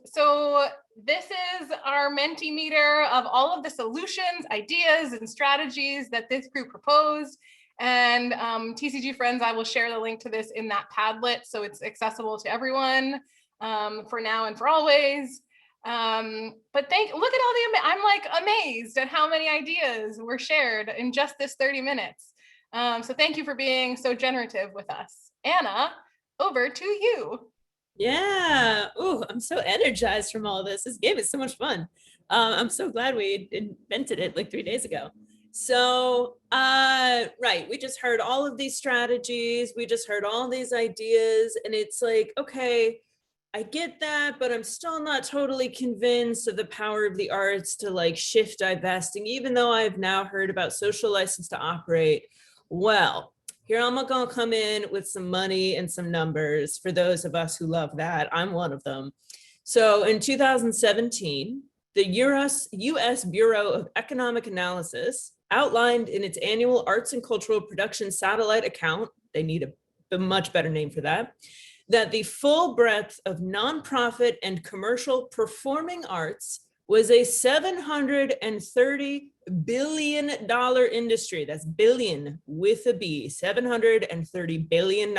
So this is our Mentimeter of all of the solutions, ideas, and strategies that this group proposed. And TCG friends, I will share the link to this in that Padlet so it's accessible to everyone for now and for always. But look at all the, I'm like amazed at how many ideas were shared in just this 30 minutes. So thank you for being so generative with us. Anna, over to you. Yeah. Oh, I'm so energized from all this. This game is so much fun. I'm so glad we invented it like 3 days ago. So, right, we just heard all of these strategies. We just heard all these ideas, and it's like, okay, I get that, but I'm still not totally convinced of the power of the arts to like shift divesting, even though I've now heard about social license to operate. Well, here I'm gonna come in with some money and some numbers for those of us who love that. I'm one of them. So in 2017, the US Bureau of Economic Analysis outlined in its annual Arts and Cultural Production Satellite account, they need a much better name for that the full breadth of nonprofit and commercial performing arts was a $730 billion industry. That's billion with a B, $730 billion.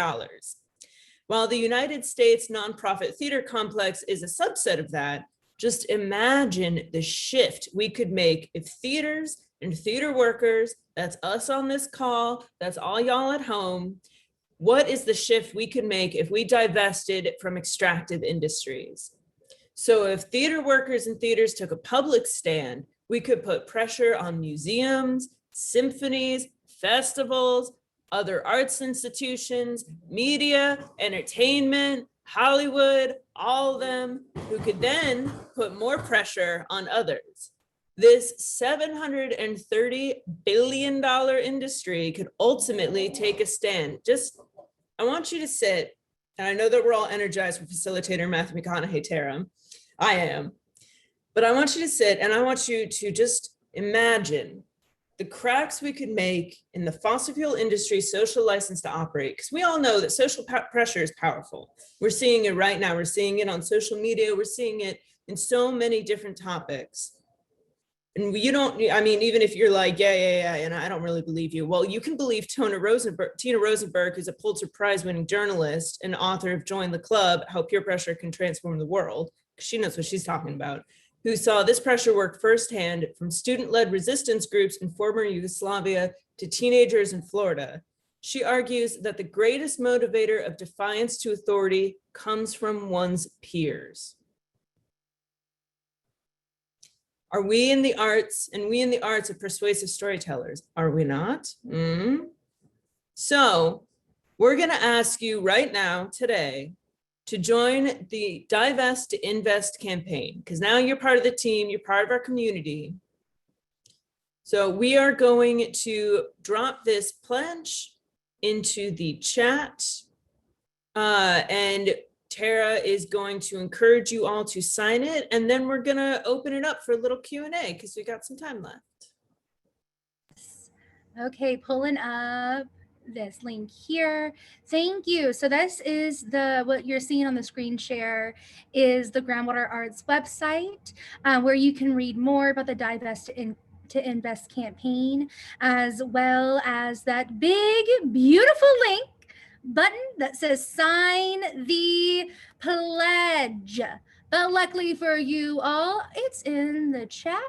While the United States nonprofit theater complex is a subset of that, just imagine the shift we could make if theaters and theater workers, that's us on this call, that's all y'all at home, what is the shift we could make if we divested from extractive industries? So if theater workers and theaters took a public stand, we could put pressure on museums, symphonies, festivals, other arts institutions, media, entertainment, Hollywood, all of them, who could then put more pressure on others. This $730 billion industry could ultimately take a stand. I want you to sit, and I know that we're all energized with facilitator Matthew McConaughey Tara. I am. But I want you to sit and I want you to just imagine the cracks we could make in the fossil fuel industry social license to operate, because we all know that social pressure is powerful. We're seeing it right now. We're seeing it on social media. We're seeing it in so many different topics. And you don't, I mean, even if you're like, yeah, and I don't really believe you. Well, you can believe Tina Rosenberg, who's a Pulitzer Prize winning journalist and author of Join the Club, How Peer Pressure Can Transform the World. She knows what she's talking about, who saw this pressure work firsthand from student-led resistance groups in former Yugoslavia to teenagers in Florida. She argues that the greatest motivator of defiance to authority comes from one's peers. Are we in the arts, and we in the arts are persuasive storytellers? Are we not? So we're gonna ask you right now, today, to join the Divest to Invest campaign, because now you're part of the team, you're part of our community. So we are going to drop this pledge into the chat, and Tara is going to encourage you all to sign it, and then we're gonna open it up for a little Q&A because we got some time left. Okay, pulling up this link here. Thank you. So this is what you're seeing on the screen share is the Groundwater Arts website, where you can read more about the Divest to Invest campaign, as well as that big, beautiful link button that says sign the pledge. But luckily for you all, it's in the chat.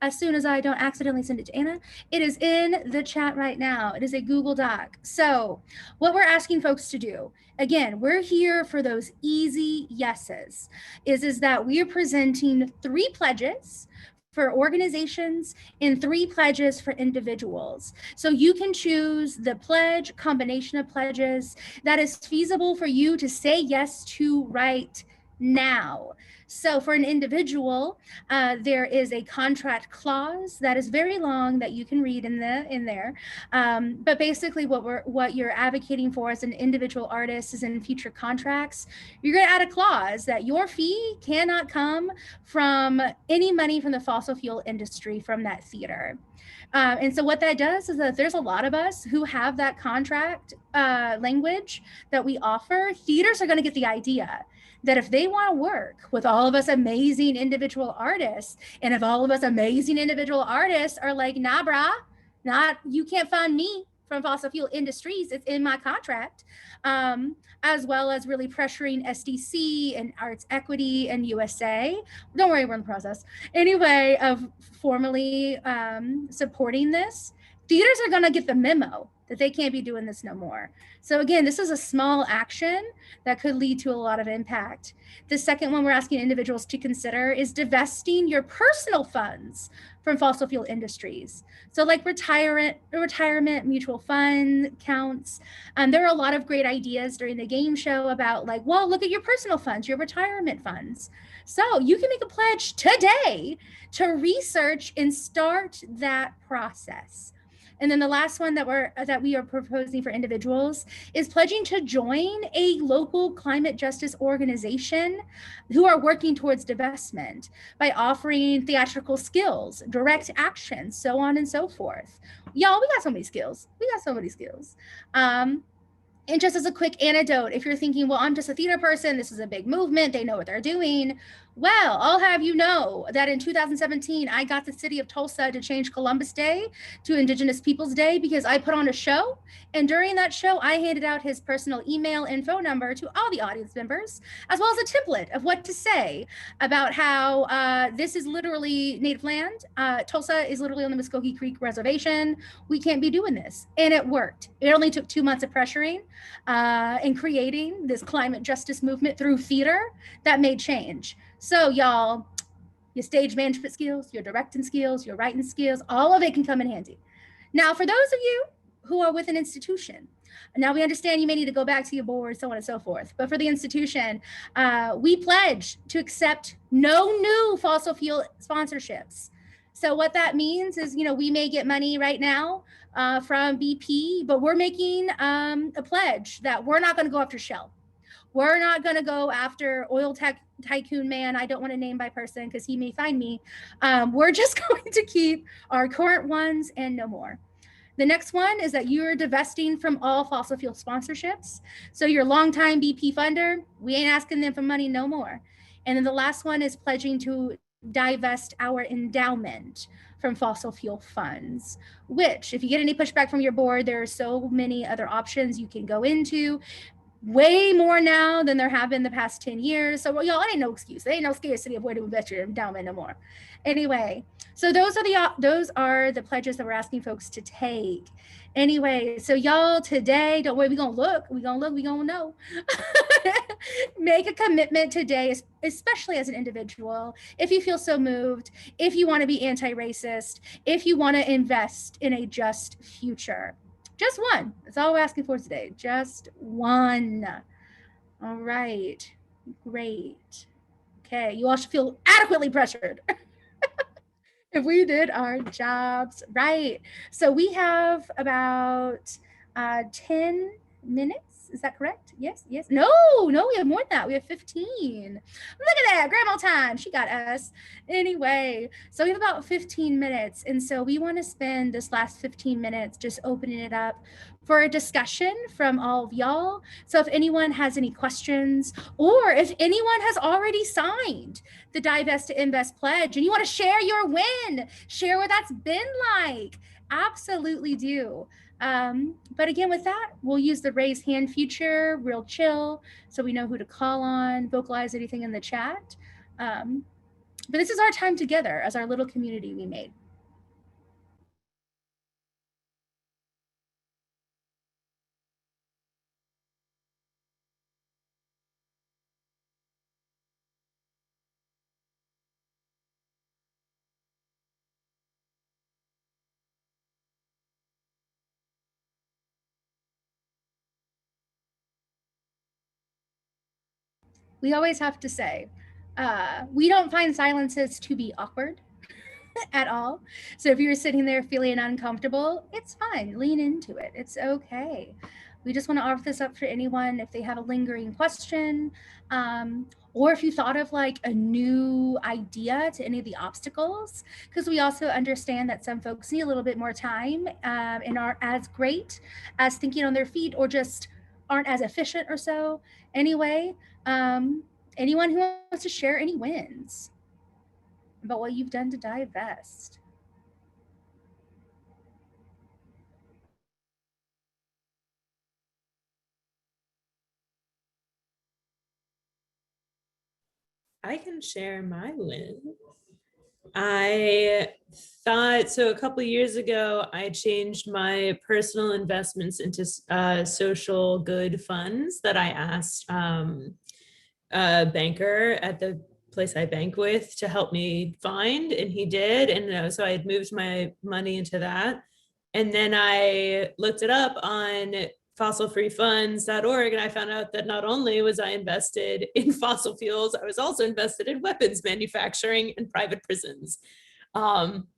As soon as I don't accidentally send it to Anna, it is in the chat right now. It is a Google Doc. So what we're asking folks to do, again, we're here for those easy yeses, is that we are presenting 3 pledges for organizations and 3 pledges for individuals. So you can choose the pledge, combination of pledges that is feasible for you to say yes to right now. So for an individual, there is a contract clause that is very long that you can read in there. But basically what you're advocating for as an individual artist is in future contracts, you're going to add a clause that your fee cannot come from any money from the fossil fuel industry from that theater. And so what that does is that there's a lot of us who have that contract language that we offer. Theaters are going to get the idea that if they want to work with all of us amazing individual artists, and if all of us amazing individual artists are like, nah, brah, you can't fund me from fossil fuel industries, it's in my contract, as well as really pressuring SDC and Arts Equity and USA. Don't worry, we're in the process. Anyway, of formally supporting this, theaters are gonna get the memo that they can't be doing this no more. So again, this is a small action that could lead to a lot of impact. The second one we're asking individuals to consider is divesting your personal funds from fossil fuel industries. So like retirement mutual fund accounts. There are a lot of great ideas during the game show about like, well, look at your personal funds, your retirement funds. So you can make a pledge today to research and start that process. And then the last one that we are proposing for individuals is pledging to join a local climate justice organization who are working towards divestment by offering theatrical skills, direct action, so on and so forth. Y'all, we got so many skills. And just as a quick anecdote, if you're thinking, well, I'm just a theater person, this is a big movement, they know what they're doing. Well, I'll have you know that in 2017, I got the city of Tulsa to change Columbus Day to Indigenous Peoples Day because I put on a show. And during that show, I handed out his personal email and phone number to all the audience members, as well as a template of what to say about how this is literally Native land. Tulsa is literally on the Muskogee Creek Reservation. We can't be doing this. And it worked. It only took 2 months of pressuring and creating this climate justice movement through theater that made change. So y'all, your stage management skills, your directing skills, your writing skills, all of it can come in handy. Now, for those of you who are with an institution, now we understand you may need to go back to your board, so on and so forth. But for the institution, we pledge to accept no new fossil fuel sponsorships. So what that means is, we may get money right now from BP, but we're making a pledge that we're not going to go after Shell. We're not going to go after oil tycoon man. I don't want to name by person because he may find me. We're just going to keep our current ones and no more. The next one is that you're divesting from all fossil fuel sponsorships. So your longtime BP funder, we ain't asking them for money no more. And then the last one is pledging to divest our endowment from fossil fuel funds, which if you get any pushback from your board, there are so many other options you can go into. Way more now than there have been the past 10 years. So y'all, it ain't no excuse. There ain't no scarcity of where to invest your endowment no more. Anyway, so those are the pledges that we're asking folks to take. Anyway, so y'all today, don't worry, we gonna know. Make a commitment today, especially as an individual, if you feel so moved, if you want to be anti-racist, if you want to invest in a just future. Just one. That's all we're asking for today. Just one. All right. Great. Okay. You all should feel adequately pressured if we did our jobs right. So we have about 10 minutes. Is that correct? Yes, yes. No, no, we have more than that. We have 15. Look at that. Grandma time. She got us. Anyway, so we have about 15 minutes. And so we want to spend this last 15 minutes just opening it up for a discussion from all of y'all. So if anyone has any questions, or if anyone has already signed the Divest to Invest pledge and you want to share your win, share what that's been like, absolutely do. But again, with that, we'll use the raise hand feature, real chill, so we know who to call on, vocalize anything in the chat. But this is our time together as our little community we made. We always have to say, we don't find silences to be awkward at all. So if you're sitting there feeling uncomfortable, it's fine. Lean into it. It's okay. We just want to offer this up for anyone if they have a lingering question, or if you thought of like a new idea to any of the obstacles, because we also understand that some folks need a little bit more time and aren't as great as thinking on their feet, or just aren't as efficient or so. Anyway, anyone who wants to share any wins about what you've done to divest. I can share my win. I thought so. A couple of years ago, I changed my personal investments into social good funds that I asked a banker at the place I bank with to help me find, and he did. And so I had moved my money into that. And then I looked it up on fossilfreefunds.org, and I found out that not only was I invested in fossil fuels, I was also invested in weapons manufacturing and private prisons,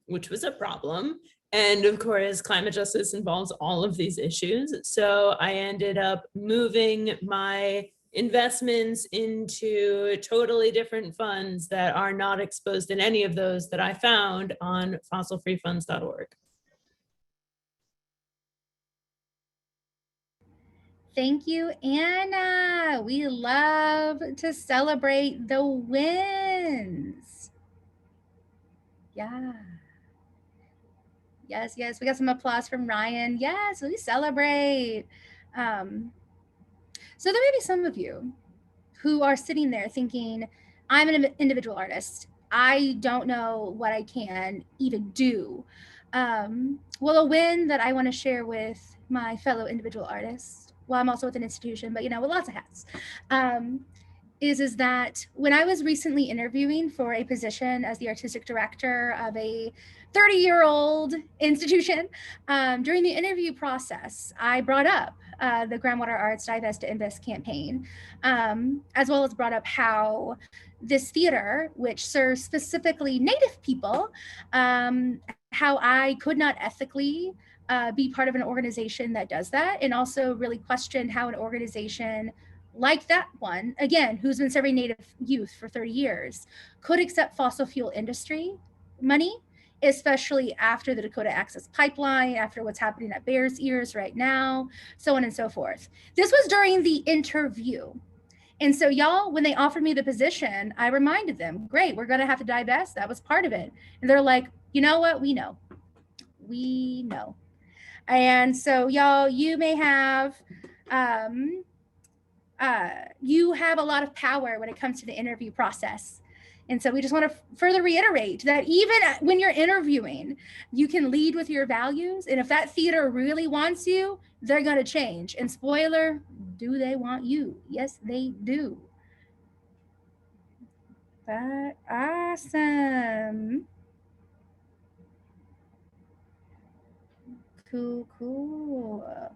which was a problem. And of course, climate justice involves all of these issues. So I ended up moving my investments into totally different funds that are not exposed in any of those that I found on fossilfreefunds.org. Thank you, Anna. We love to celebrate the wins. Yeah. Yes, yes. We got some applause from Ryan. Yes, we celebrate. So there may be some of you who are sitting there thinking, I'm an individual artist. I don't know what I can even do. Well, a win that I want to share with my fellow individual artists, well, I'm also with an institution, but with lots of hats, is that when I was recently interviewing for a position as the artistic director of a 30-year-old institution, during the interview process, I brought up the Groundwater Arts Divest to Invest campaign, as well as brought up how this theater, which serves specifically Native people, how I could not ethically be part of an organization that does that, and also really questioned how an organization like that one, again, who's been serving Native youth for 30 years, could accept fossil fuel industry money, especially after the Dakota Access Pipeline, after what's happening at Bears Ears right now, so on and so forth. This was during the interview. And so, y'all, when they offered me the position, I reminded them, great, we're going to have to divest. That was part of it. And they're like, you know what? We know. We know. And so, y'all, you may have you have a lot of power when it comes to the interview process. And so we just want to further reiterate that even when you're interviewing, you can lead with your values. And if that theater really wants you, they're going to change. And spoiler, do they want you? Yes, they do. But awesome. Cool, cool.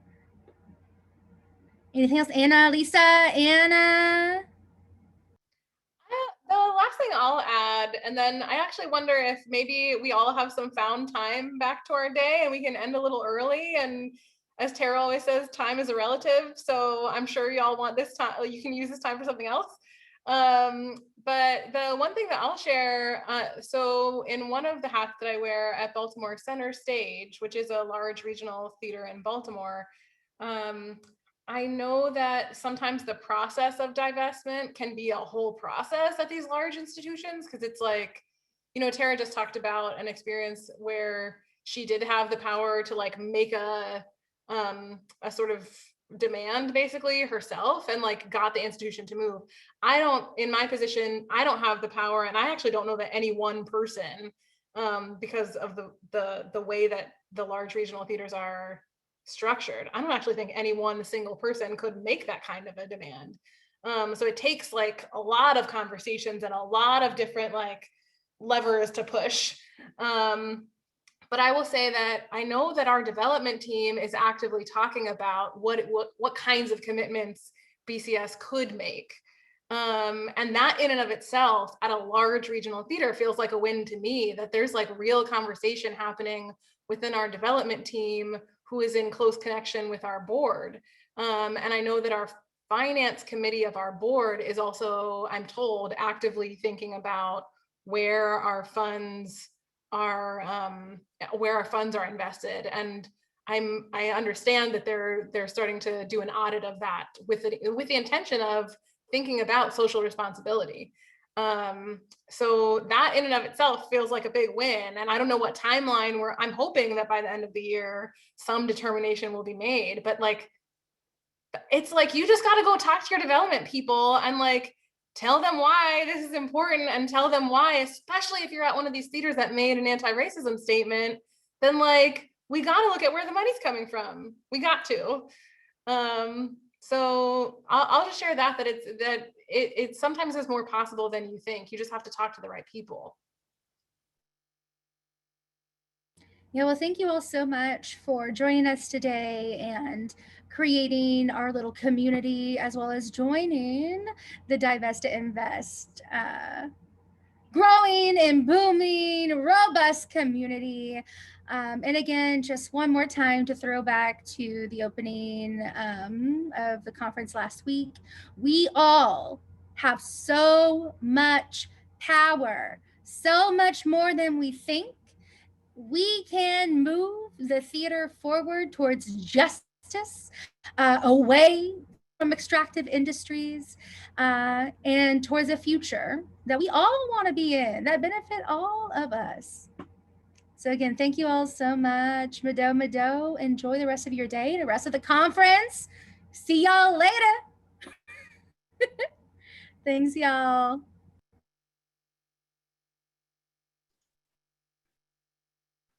Anything else? Anna, Lisa, Anna? The last thing I'll add, and then I actually wonder if maybe we all have some found time back to our day and we can end a little early. And as Tara always says, time is a relative. So I'm sure y'all want this time, you can use this time for something else. But the one thing that I'll share, so in one of the hats that I wear at Baltimore Center Stage, which is a large regional theater in Baltimore, I know that sometimes the process of divestment can be a whole process at these large institutions, because it's like, you know, Tara just talked about an experience where she did have the power to like make a sort of demand basically herself and like got the institution to move. I don't, in my position, I don't have the power, and I actually don't know that any one person, because of the way that the large regional theaters are structured, I don't actually think any one single person could make that kind of a demand. So it takes like a lot of conversations and a lot of different like levers to push. But I will say that I know that our development team is actively talking about what kinds of commitments BCS could make. And that in and of itself at a large regional theater feels like a win to me, that there's like real conversation happening within our development team who is in close connection with our board. And I know that our finance committee of our board is also, I'm told, actively thinking about where our funds are invested. And I understand that they're starting to do an audit of that with the intention of thinking about social responsibility. So that in and of itself feels like a big win. And I don't know what timeline I'm hoping that by the end of the year, some determination will be made, but like, it's like, you just got to go talk to your development people and like, tell them why this is important, and tell them why, especially if you're at one of these theaters that made an anti-racism statement, then like, we got to look at where the money's coming from. We got to. So I'll just share that it sometimes is more possible than you think. You just have to talk to the right people. Yeah, well, thank you all so much for joining us today and creating our little community, as well as joining the Divest to Invest growing and booming, robust community. And again, just one more time to throw back to the opening of the conference last week. We all have so much power, so much more than we think. We can move the theater forward towards justice, away from extractive industries, and towards a future that we all want to be in, that benefit all of us. So again, thank you all so much. Mado. Enjoy the rest of your day, the rest of the conference. See y'all later. Thanks, y'all.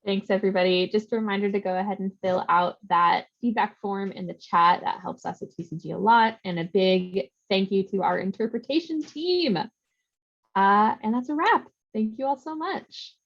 Thanks, everybody. Just a reminder to go ahead and fill out that feedback form in the chat. That helps us at TCG a lot. And a big thank you to our interpretation team. And that's a wrap. Thank you all so much.